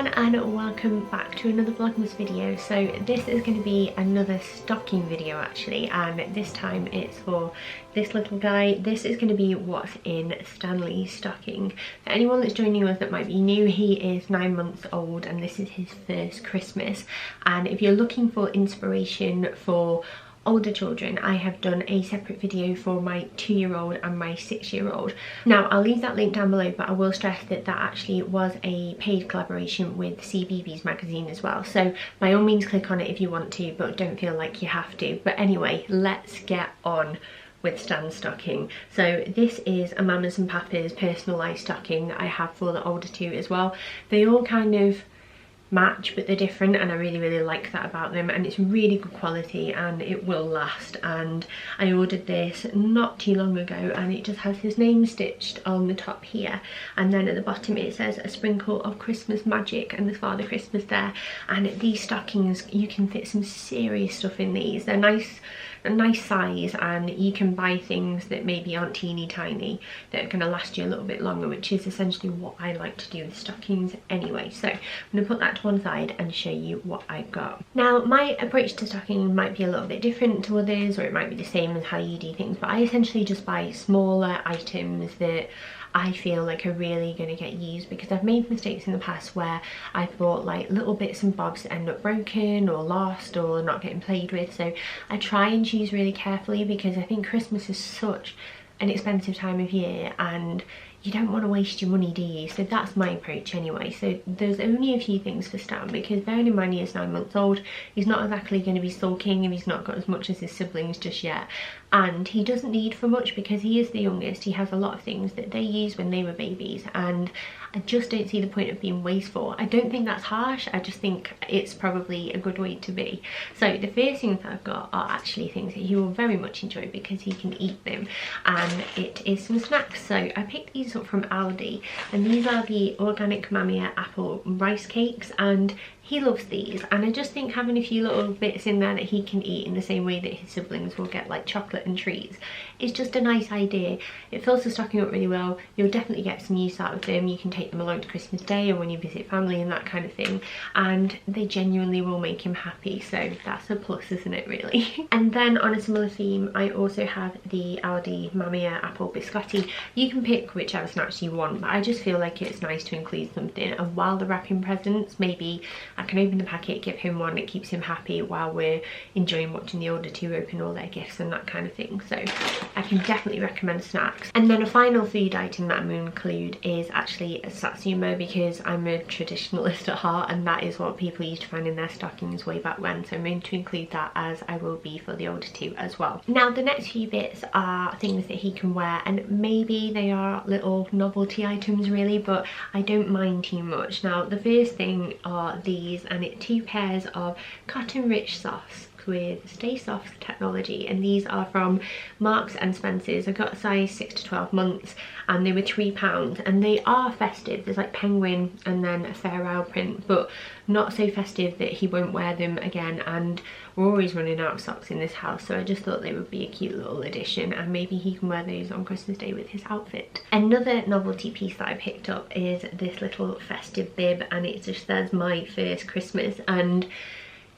everyone and welcome back to another Vlogmas video. So this is going to be another stocking video actually, and this time it's for this little guy. This is going to be what's in Stanley's stocking. For anyone that's joining us that might be new, he is 9 months old and this is his first Christmas. And if you're looking for inspiration for older children, I have done a separate video for my 2-year-old and my 6-year-old. Now I'll leave that link down below, but I will stress that that actually was a paid collaboration with CBeebies magazine as well, so by all means click on it if you want to, but don't feel like you have to. But anyway, let's get on with Stan's stocking. So this is a Mama's and Papa's personalised stocking that I have for the older two as well. They all kind of match, but they're different, and I really like that about them, and it's really good quality and it will last. And I ordered this not too long ago and it just has his name stitched on the top here, and then at the bottom it says a sprinkle of Christmas magic, and there's Father Christmas there. And these stockings, you can fit some serious stuff in these. They're a nice size, and you can buy things that maybe aren't teeny tiny that are going to last you a little bit longer, which is essentially what I like to do with stockings anyway. So I'm going to put that to one side and show you what I got. Now my approach to stocking might be a little bit different to others, or it might be the same as how you do things, but I essentially just buy smaller items that I feel like are really going to get used, because I've made mistakes in the past where I've bought like little bits and bobs that end up broken or lost or not getting played with. So I try and choose really carefully, because I think Christmas is such an expensive time of year and you don't want to waste your money, do you? So that's my approach anyway. So there's only a few things for Stan, because bearing in mind he is 9 months old, he's not exactly going to be sulking if he's not got as much as his siblings just yet. And he doesn't need for much because he is the youngest. He has a lot of things that they used when they were babies, and I just don't see the point of being wasteful. I don't think that's harsh, I just think it's probably a good way to be. So the first things that I've got are actually things that he will very much enjoy because he can eat them, and it is some snacks. So I picked these up from Aldi, and these are the organic Mamiya apple rice cakes, and he loves these, and I just think having a few little bits in there that he can eat in the same way that his siblings will get like chocolate and treats is just a nice idea. It fills the stocking up really well. You'll definitely get some use out of them. You can take them along to Christmas Day or when you visit family and that kind of thing, and they genuinely will make him happy, so that's a plus, isn't it, really? And then on a similar theme, I also have the Aldi Mamiya apple biscotti. You can pick whichever snacks you want, but I just feel like it's nice to include something, and while they're wrapping presents, maybe I can open the packet, give him one, it keeps him happy while we're enjoying watching the older two open all their gifts and that kind of thing. So I can definitely recommend snacks. And then a final food item that I'm going to include is actually a satsuma, because I'm a traditionalist at heart and that is what people used to find in their stockings way back when, so I'm going to include that, as I will be for the older two as well. Now the next few bits are things that he can wear, and maybe they are little novelty items really, but I don't mind too much. Now the first thing are these, and it's 2 pairs of cotton rich softs with Stay Soft technology, and these are from Marks and Spencer's. I got a size 6 to 12 months and they were £3, and they are festive. There's like penguin and then a fair owl print, but not so festive that he won't wear them again, and we're always running out of socks in this house, so I just thought they would be a cute little addition, and maybe he can wear those on Christmas Day with his outfit. Another novelty piece that I picked up is this little festive bib, and it just says my first Christmas, and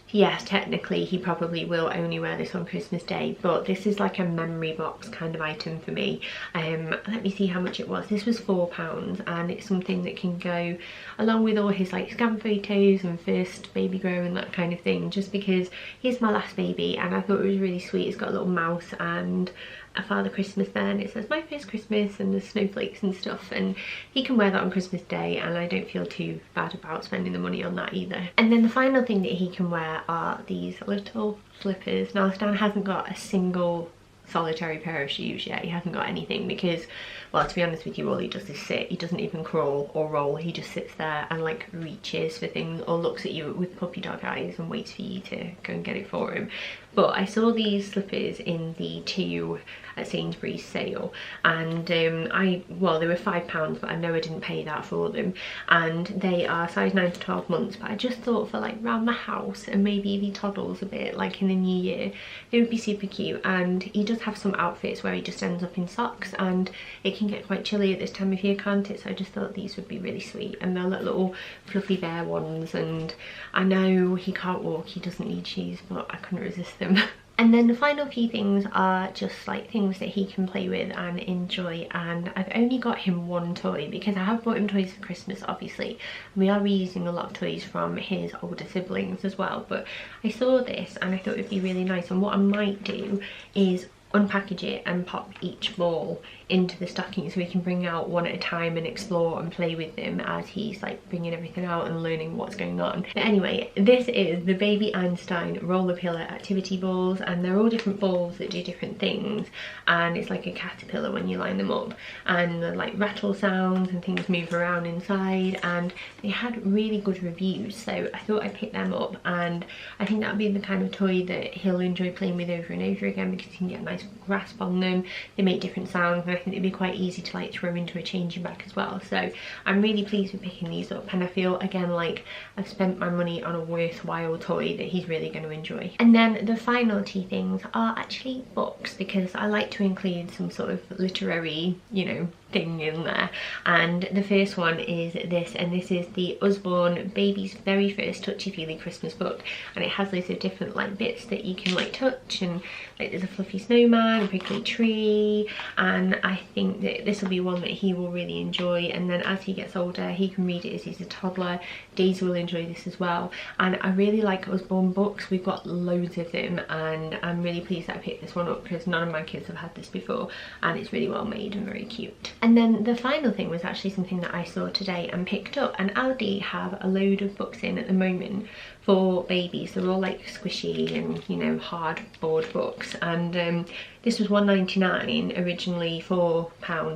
yes, technically he probably will only wear this on Christmas Day, but this is like a memory box kind of item for me. Let me see how much it was. This was £4, and it's something that can go along with all his like scan photos and first baby grow and that kind of thing, just because he's my last baby and I thought it was really sweet. It's got a little mouse and a Father Christmas there, and it says my first Christmas and the snowflakes and stuff, and he can wear that on Christmas Day and I don't feel too bad about spending the money on that either. And then the final thing that he can wear are these little slippers. Now Stan hasn't got a single solitary pair of shoes yet. He hasn't got anything because, well, to be honest with you, all he does is sit. He doesn't even crawl or roll. He just sits there and like reaches for things or looks at you with puppy dog eyes and waits for you to go and get it for him. But I saw these slippers in the 2 at Sainsbury's sale, and they were £5, but I know I didn't pay that for them, and they are size 9 to 12 months. But I just thought for like around the house and maybe if he toddles a bit like in the new year, they would be super cute. And he does have some outfits where he just ends up in socks, and it can get quite chilly at this time of year, can't it? So I just thought these would be really sweet, and they're like little fluffy bear ones. And I know he can't walk, he doesn't need shoes, but I couldn't resist them. And then the final few things are just like things that he can play with and enjoy, and I've only got him one toy because I have bought him toys for Christmas, obviously. We are reusing a lot of toys from his older siblings as well, but I saw this and I thought it'd be really nice, and what I might do is unpackage it and pop each ball into the stocking so we can bring out one at a time and explore and play with them as he's like bringing everything out and learning what's going on. But anyway, this is the baby Einstein roller pillar activity balls, and they're all different balls that do different things, and it's like a caterpillar when you line them up, and the like rattle sounds and things move around inside, and they had really good reviews, so I thought I'd pick them up, and I think that'd be the kind of toy that he'll enjoy playing with over and over again because he can get a nice grasp on them. They make different sounds, and I think they'd be quite easy to like throw into a changing bag as well. So I'm really pleased with picking these up, and I feel again like I've spent my money on a worthwhile toy that he's really going to enjoy. And then the final 2 things are actually books, because I like to include some sort of literary, you know, thing in there. And the first one is this, and this is the Usborne baby's very first Touchy-Feely Christmas book, and it has loads of different like bits that you can like touch, and like there's a fluffy snowman, a prickly tree, and I think that this will be one that he will really enjoy. And then as he gets older, he can read it as he's a toddler. Daisy will enjoy this as well, and I really like Usborne books. We've got loads of them, and I'm really pleased that I picked this one up because none of my kids have had this before, and it's really well made and very cute. And then the final thing was actually something that I saw today and picked up, and Aldi have a load of books in at the moment for babies. They're all like squishy and, you know, hardboard books, and this was £1.99 originally, £4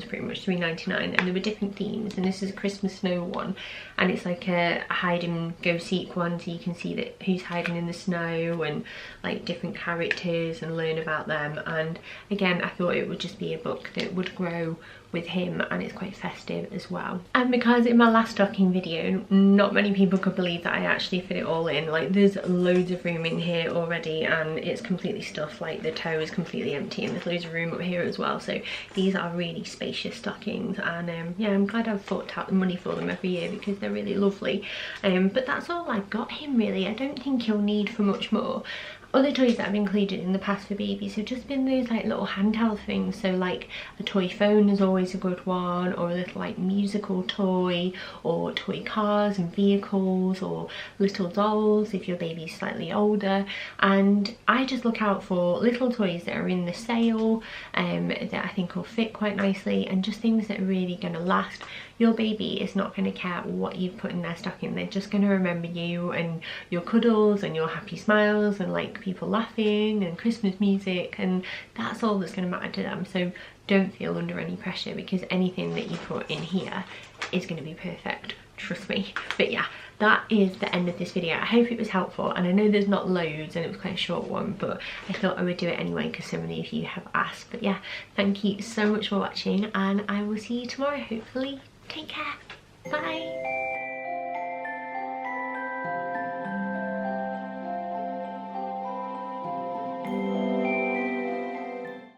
pretty much, £3.99, and there were different themes, and this is a Christmas snow one, and it's like a hide and go seek one, so you can see that who's hiding in the snow and like different characters and learn about them. And again, I thought it would just be a book that would grow with him, and it's quite festive as well. And because in my last stocking video not many people could believe that I actually fit it all in, like there's loads of room in here already, and it's completely stuffed, like the toe is completely empty, and there's loads of room up here as well. So these are really spacious stockings, and yeah, I'm glad I've forked out the money for them every year because they're really lovely. But that's all I've got him really. I don't think he'll need for much more. Other toys that I've included in the past for babies have just been those like little handheld things, so like a toy phone is always a good one, or a little like musical toy, or toy cars and vehicles, or little dolls if your baby's slightly older. And I just look out for little toys that are in the sale that I think will fit quite nicely, and just things that are really going to last. Your baby is not going to care what you've put in their stocking. They're just going to remember you and your cuddles and your happy smiles and like people laughing and Christmas music, and that's all that's going to matter to them. So don't feel under any pressure, because anything that you put in here is going to be perfect, trust me. But yeah, that is the end of this video. I hope it was helpful, and I know there's not loads and it was quite a short one, but I thought I would do it anyway because so many of you have asked. But yeah, thank you so much for watching, and I will see you tomorrow hopefully. Take care. Bye.